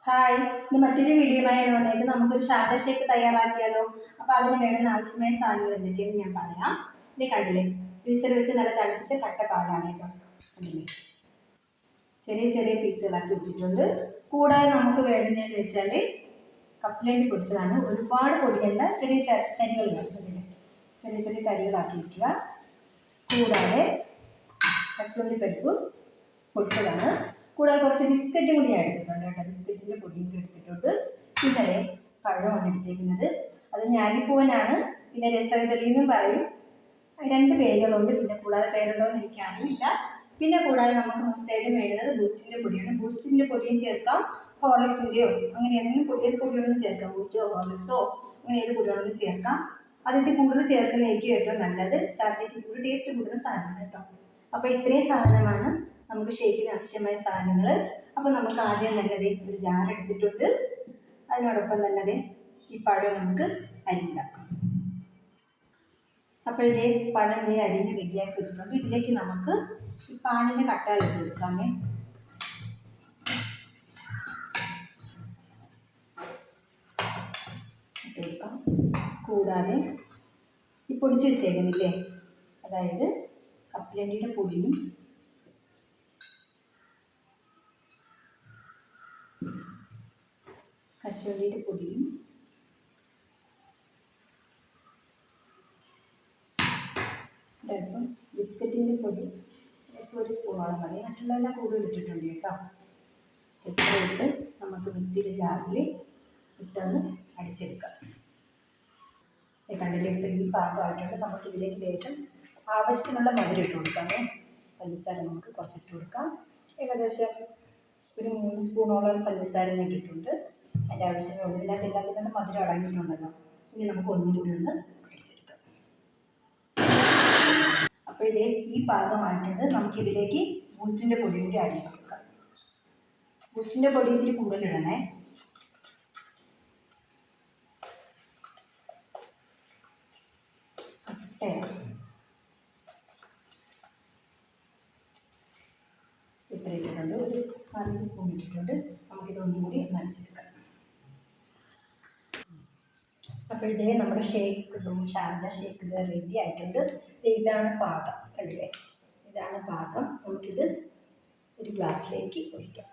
Hi, ഇന്ന് മറ്റൊരു വീഡിയോയുമായാണ് വന്നേക്കുന്നത്. നമുക്കൊരു ഷാർജ ഷേക്ക് തയ്യാറാക്കിയാലോ? അപ്പോൾ അതിന് വേണ്ടുന്ന ആവശ്യമായ സാധനങ്ങൾ എന്തൊക്കെയെന്ന് ഞാൻ പറയാം. ഇത് കണ്ടില്ലേ, ഫ്രീസറിൽ വെച്ച് നല്ല തണുപ്പിച്ച കട്ട പാലാണ് കേട്ടോ. കണ്ടില്ലേ, ചെറിയ ചെറിയ പീസുകളാക്കി വെച്ചിട്ടുണ്ട്. കൂടാതെ നമുക്ക് വേണ്ടുന്നതെന്ന് വെച്ചാൽ കപ്പലണ്ടി പൊടിച്ചതാണ്. ഒരുപാട് പൊടിയല്ല, ചെറിയ തരികൾ കണ്ടില്ലേ, ചെറിയ ചെറിയ തരികളാക്കി വയ്ക്കുക. കൂടാതെ കശുവണ്ടി പരിപ്പ് പൊടിച്ചതാണ്. കൂടാതെ കുറച്ച് ബിസ്ക്കറ്റും കൂടി എടുത്തിട്ടുണ്ട് കേട്ടോ. ബിസ്ക്കറ്റിൻ്റെ പൊടിയും കൂടി എടുത്തിട്ടുണ്ട്. പിന്നെ പഴമാണ് എടുത്തേക്കുന്നത്. അത് ഞാലിപ്പൂവനാണ്, പിന്നെ രസകദളി എന്നും പറയും. 2 പേരുകളുണ്ട്. പിന്നെ കൂടാതെ പേരുണ്ടോ എന്ന് എനിക്കറിയില്ല. പിന്നെ കൂടാതെ നമുക്ക് മസ്റ്റായിട്ട് വേണ്ടുന്നത് ബൂസ്റ്റിൻ്റെ പൊടിയാണ്. ബൂസ്റ്റിൻ്റെ പൊടിയും ചേർക്കാം, ഹോർലിക്സിൻ്റെയോ അങ്ങനെ ഏതെങ്കിലും ഏത് പൊടിയാണെങ്കിലും ചേർക്കാം. ബൂസ്റ്റോ ഹോർലിക്സോ അങ്ങനെ ഏത് പൊടിയാണെങ്കിലും ചേർക്കാം. അതിൽ കൂടുതൽ ചേർക്കുന്നതായിരിക്കും ഏറ്റവും നല്ലത്. ഷാർജയ്ക്ക് കൂടുതൽ ടേസ്റ്റ് കൂടുന്ന സാധനമാണ് കേട്ടോ. അപ്പോൾ ഇത്രയും സാധനമാണ് നമുക്ക് ഷേക്കിന് ആവശ്യമായ സാധനങ്ങൾ. അപ്പോൾ നമുക്ക് ആദ്യം നല്ലത് ഒരു ജാർ എടുത്തിട്ടുണ്ട്. അതിനോടൊപ്പം തന്നെ ഈ പഴം നമുക്ക് അരിഞ്ഞിടാം. അപ്പോൾ ഇതേ പഴം അരിഞ്ഞ് റെഡിയാക്കി വെച്ചിട്ടുണ്ട്. ഇതിലേക്ക് നമുക്ക് ഈ പാലിൻ്റെ കട്ടകൾ ഇട്ട് കൊടുക്കാമേ. ഇട്ടെടുക്കാം. കൂടാതെ ഈ പൊടിച്ച് വെച്ചേക്കുന്നില്ലേ, അതായത് കപ്പലണ്ടിയുടെ പൊടിയും കശുവണ്ടിയുടെ പൊടിയും ഒരല്പം ബിസ്ക്കറ്റിൻ്റെ പൊടി ഒരു സ്പൂണോളം മതി. മറ്റുള്ളതെല്ലാം കൂടുതൽ ഇട്ടിട്ടുണ്ട് കേട്ടോ. ഇട്ട് നമുക്ക് മിക്സിയുടെ ജാറിൽ ഇട്ടൊന്ന് അടിച്ചെടുക്കാം. കണ്ടില്ലേ, ഇപ്പോൾ ഈ പാകമായിട്ടുണ്ട്. നമുക്കിതിലേക്ക് ലേശം ആവശ്യത്തിനുള്ള മധുരം ഇട്ട് കൊടുക്കാമേ. പഞ്ചസാര നമുക്ക് കുറച്ചിട്ട് കൊടുക്കാം. ഏകദേശം ഒരു 3 സ്പൂണോളം പഞ്ചസാര ഞാൻ ഇട്ടിട്ടുണ്ട്. അതിൻ്റെ ആവശ്യമുള്ളൂ. ഇതിനകത്ത് എല്ലാത്തിനും മധുരം അടങ്ങിയിട്ടുണ്ടല്ലോ. ഇനി നമുക്ക് ഒന്നുകൂടി ഒന്ന് അടിച്ചെടുക്കാം. അപ്പോൾ ഇതേ ഈ പാകമായിട്ടുണ്ട്. നമുക്കിതിലേക്ക് ബൂസ്റ്റിൻ്റെ പൊടി കൂടി ആഡ് ചെയ്ത് കൊടുക്കാം. ബൂസ്റ്റിൻ്റെ പൊടി ഇത്തിരി കൂടുതലിടണേ. ഇത്ര ഇട്ടിട്ടുണ്ട്. ഒരു 4 സ്പൂൺ ഇട്ടിട്ടുണ്ട്. നമുക്കിതൊന്നും കൂടി ഒന്ന് അടിച്ചെടുക്കാം. അപ്പോൾ ഇതേ നമ്മുടെ ഷാർജ ഷേക്ക് റെഡി ആയിട്ടുണ്ട്. ഇതാണ് പാകം. കണ്ടില്ലേ, ഇതാണ് പാകം. നമുക്കിത് ഒരു ഗ്ലാസ്സിലേക്ക് ഒഴിക്കാം.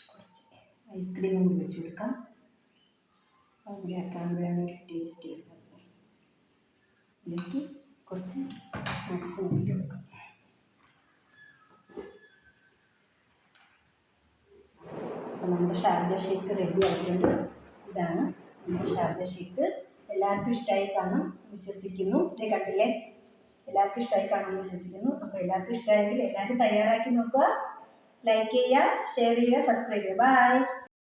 കുറച്ച് ഐസ്ക്രീമും കൂടി വെച്ച് കൊടുക്കാം. അതുകൂടി ആക്കാകുമ്പോഴാണ് ഒരു ടേസ്റ്റ് വരുന്നത്. ഇതിലേക്ക് കുറച്ച് നട്ട്സും കൂടി കൊടുക്കാം. അപ്പോൾ നമ്മുടെ ഷാർജ ഷേക്ക് റെഡി ആയിട്ടുണ്ട്. ഇതാണ് നമ്മുടെ ഷാർജ ഷേക്ക്. എല്ലാവർക്കും ഇഷ്ടമായി കാണും വിശ്വസിക്കുന്നു. ഇത് കണ്ടില്ലേ, എല്ലാവർക്കും ഇഷ്ടമായി കാണുമെന്ന് വിശ്വസിക്കുന്നു. അപ്പോൾ എല്ലാവർക്കും ഇഷ്ടമായെങ്കിൽ എല്ലാവരും തയ്യാറാക്കി നോക്കുക. ലൈക്ക് ചെയ്യുക, ഷെയർ ചെയ്യുക, സബ്സ്ക്രൈബ് ചെയ്യുക. ബൈ.